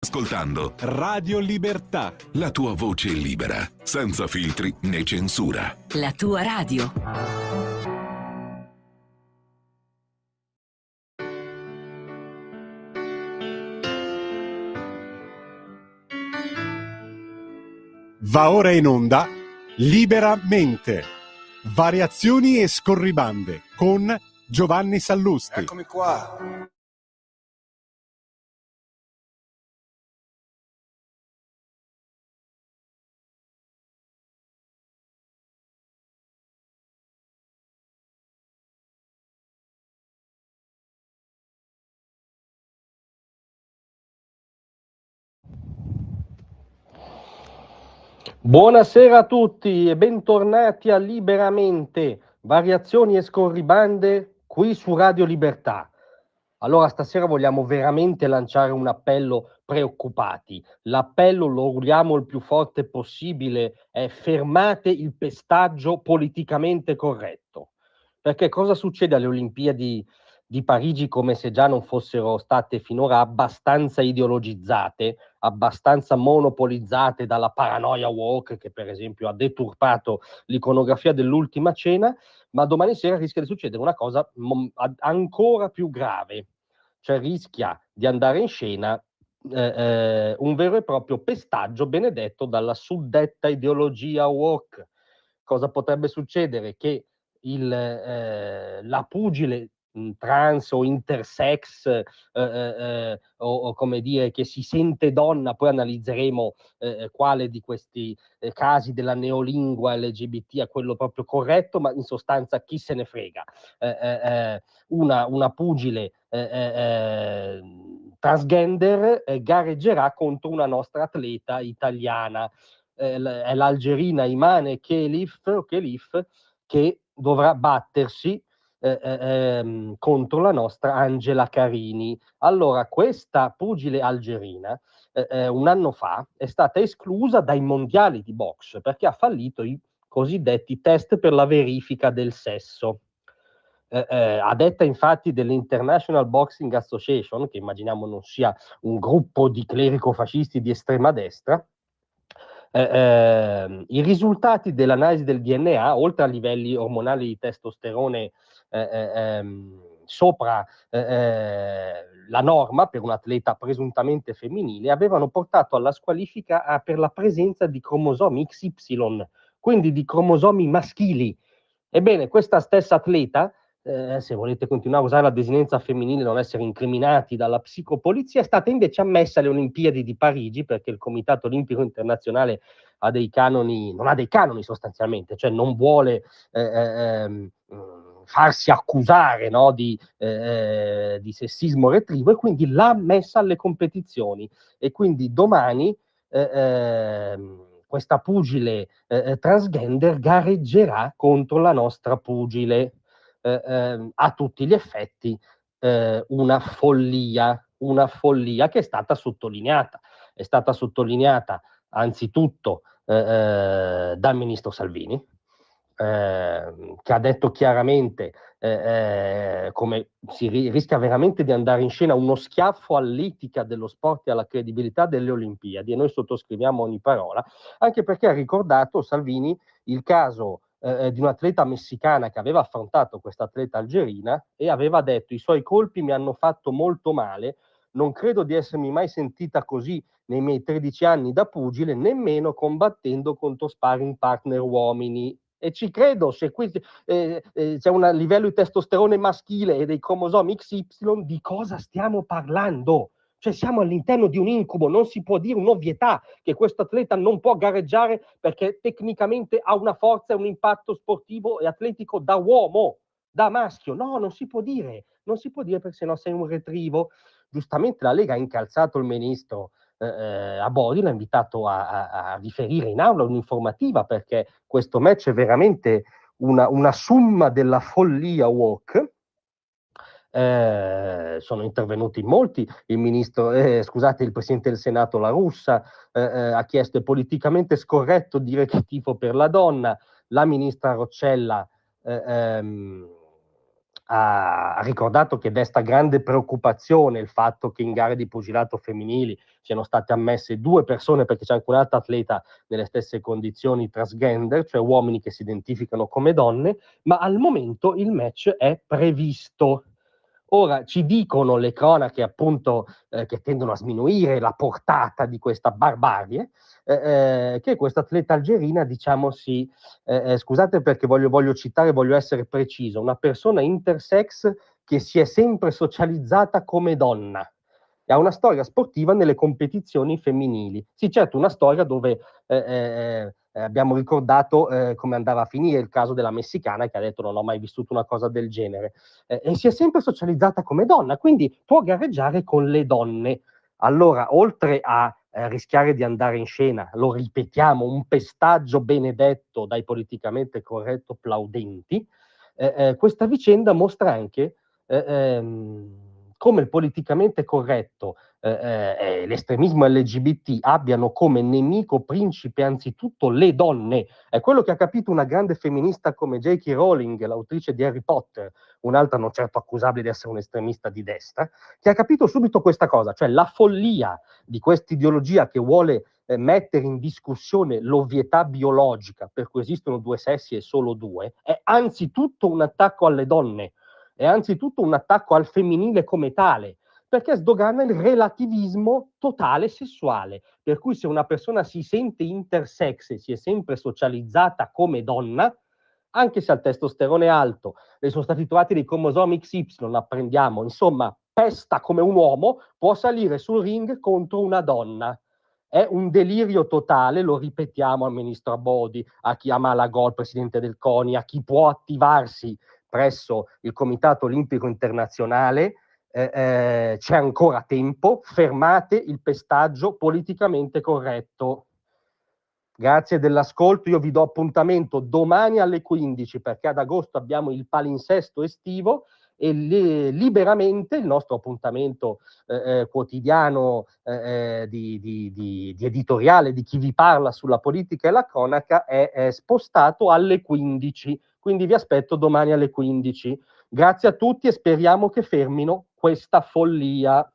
Ascoltando Radio Libertà, la tua voce libera, senza filtri né censura. La tua radio. va ora in onda Liberamente, variazioni e scorribande con Giovanni Sallusti. Eccomi qua. Buonasera a tutti e bentornati a Liberamente, variazioni e scorribande qui su Radio Libertà. Allora stasera vogliamo veramente lanciare un appello preoccupati. L'appello lo urliamo il più forte possibile, è fermate il pestaggio politicamente corretto. Perché cosa succede alle Olimpiadi di Parigi, come se già non fossero state finora abbastanza ideologizzate, abbastanza monopolizzate dalla paranoia woke, che per esempio ha deturpato l'iconografia dell'Ultima Cena, ma domani sera rischia di succedere una cosa ancora più grave, cioè rischia di andare in scena un vero e proprio pestaggio benedetto dalla suddetta ideologia woke. Cosa potrebbe succedere? Che la pugile trans o intersex o come dire che si sente donna, poi analizzeremo quale di questi casi della neolingua LGBT è quello proprio corretto, ma in sostanza chi se ne frega. Una pugile transgender gareggerà contro una nostra atleta italiana, è l'algerina Imane Khelif che dovrà battersi contro la nostra Angela Carini. Allora, questa pugile algerina un anno fa è stata esclusa dai mondiali di box perché ha fallito i cosiddetti test per la verifica del sesso. A detta infatti dell'International Boxing Association, che immaginiamo non sia un gruppo di clerico-fascisti di estrema destra, i risultati dell'analisi del DNA, oltre a livelli ormonali di testosterone sopra la norma per un atleta presuntamente femminile, avevano portato alla squalifica per la presenza di cromosomi XY, quindi di cromosomi maschili. Ebbene, questa stessa atleta, se volete continuare a usare la desinenza femminile e non essere incriminati dalla psicopolizia, è stata invece ammessa alle Olimpiadi di Parigi perché il Comitato Olimpico Internazionale ha dei canoni, non ha dei canoni sostanzialmente, cioè non vuole farsi accusare, no, di sessismo retrivo, e quindi l'ha ammessa alle competizioni. E quindi domani questa pugile transgender gareggerà contro la nostra pugile, a tutti gli effetti una follia che è stata sottolineata anzitutto dal ministro Salvini, che ha detto chiaramente come rischia veramente di andare in scena uno schiaffo all'etica dello sport e alla credibilità delle Olimpiadi, e noi sottoscriviamo ogni parola, anche perché ha ricordato Salvini il caso di un'atleta messicana che aveva affrontato questa atleta algerina e aveva detto: i suoi colpi mi hanno fatto molto male, non credo di essermi mai sentita così nei miei 13 anni da pugile, nemmeno combattendo contro sparring partner uomini. E ci credo, se qui c'è un livello di testosterone maschile e dei cromosomi XY, di cosa stiamo parlando? Cioè siamo all'interno di un incubo, non si può dire un'ovvietà che questo atleta non può gareggiare perché tecnicamente ha una forza e un impatto sportivo e atletico da uomo, da maschio. No, non si può dire perché sennò sei un retrivo. Giustamente la Lega ha incalzato il ministro Abodi, l'ha invitato a riferire in aula un'informativa, perché questo match è veramente una summa della follia woke. Sono intervenuti in molti, il Presidente del Senato La Russa ha chiesto: è politicamente scorretto dire che tifo per la donna. La ministra Roccella ha ricordato che desta grande preoccupazione il fatto che in gare di pugilato femminili siano state ammesse 2 persone, perché c'è anche un'altra atleta nelle stesse condizioni transgender, cioè uomini che si identificano come donne, ma al momento il match è previsto. Ora, ci dicono le cronache appunto che tendono a sminuire la portata di questa barbarie, che questa atleta algerina, diciamo, scusate perché voglio citare, voglio essere preciso, una persona intersex che si è sempre socializzata come donna e ha una storia sportiva nelle competizioni femminili. Sì, certo, una storia dove abbiamo ricordato come andava a finire il caso della messicana che ha detto non ho mai vissuto una cosa del genere, e si è sempre socializzata come donna, quindi può gareggiare con le donne. Allora, oltre a rischiare di andare in scena, lo ripetiamo, un pestaggio benedetto dai politicamente corretto plaudenti, questa vicenda mostra anche come il politicamente corretto e l'estremismo LGBT abbiano come nemico principe anzitutto le donne. È quello che ha capito una grande femminista come J.K. Rowling, l'autrice di Harry Potter, un'altra non certo accusabile di essere un estremista di destra, che ha capito subito questa cosa, cioè la follia di questa ideologia che vuole mettere in discussione l'ovvietà biologica per cui esistono 2 sessi e solo 2, è anzitutto un attacco alle donne, è anzitutto un attacco al femminile come tale, perché sdogana il relativismo totale sessuale, per cui se una persona si sente intersex e si è sempre socializzata come donna, anche se ha il testosterone alto e sono stati trovati dei cromosomi XY, apprendiamo, insomma, pesta come un uomo, può salire sul ring contro una donna. È un delirio totale, lo ripetiamo al ministro Abodi, a chi ama la Gol, presidente del CONI, a chi può attivarsi presso il Comitato Olimpico Internazionale, c'è ancora tempo, fermate il pestaggio politicamente corretto. Grazie dell'ascolto, io vi do appuntamento domani alle 15 perché ad agosto abbiamo il palinsesto estivo e liberamente il nostro appuntamento quotidiano di editoriale di chi vi parla sulla politica e la cronaca è spostato alle 15, quindi vi aspetto domani alle 15. Grazie a tutti e speriamo che fermino questa follia.